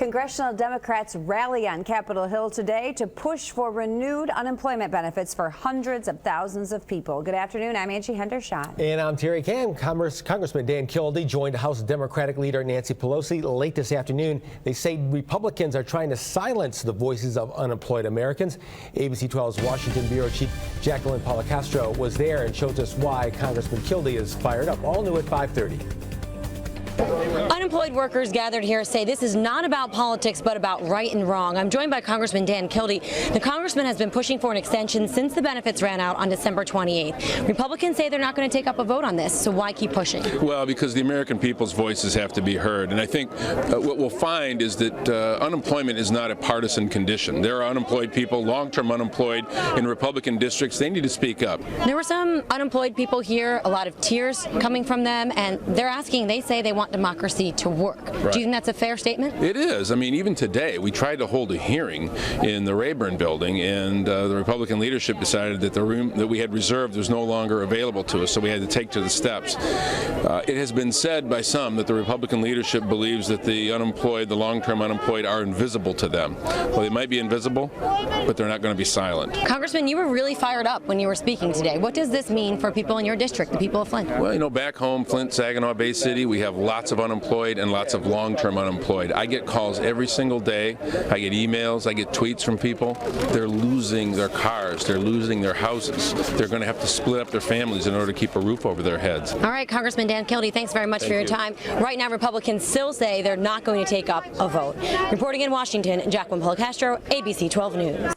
Congressional Democrats rally on Capitol Hill today to push for renewed unemployment benefits for hundreds of thousands of people. Good afternoon. I'm Angie Hendershot. And I'm Terry Kam. Congressman Dan Kildee joined House Democratic leader Nancy Pelosi late this afternoon. They say Republicans are trying to silence the voices of unemployed Americans. ABC 12's Washington bureau chief Jacqueline Policastro was there and shows us why Congressman Kildee is fired up. All new at 5:30. Unemployed workers gathered here say this is not about politics but about right and wrong. I'm joined by Congressman Dan Kildee. The congressman has been pushing for an extension since the benefits ran out on December 28th. Republicans say they're not going to take up a vote on this, so why keep pushing? Well, because the American people's voices have to be heard, and I think what we'll find is that unemployment is not a partisan condition. There are unemployed people, long-term unemployed in Republican districts. They need to speak up. There were some unemployed people here, a lot of tears coming from them, and they're asking, they say they want democracy to work. Right. Do you think that's a fair statement? It is. I mean, even today, we tried to hold a hearing in the Rayburn building, and the Republican leadership decided that the room that we had reserved was no longer available to us, so we had to take to the steps. It has been said by some that the Republican leadership believes that the unemployed, the long-term unemployed, are invisible to them. Well, they might be invisible, but they're not going to be silent. Congressman, you were really fired up when you were speaking today. What does this mean for people in your district, the people of Flint? Well, you know, back home, Flint, Saginaw Bay City, we have lots of unemployed and lots of long-term unemployed. I get calls every single day. I get emails. I get tweets from people. They're losing their cars. They're losing their houses. They're going to have to split up their families in order to keep a roof over their heads. All right, Congressman Dan Kildee, thanks very much for your time. Right now, Republicans still say they're not going to take up a vote. Reporting in Washington, Jacqueline Policastro, ABC 12 News.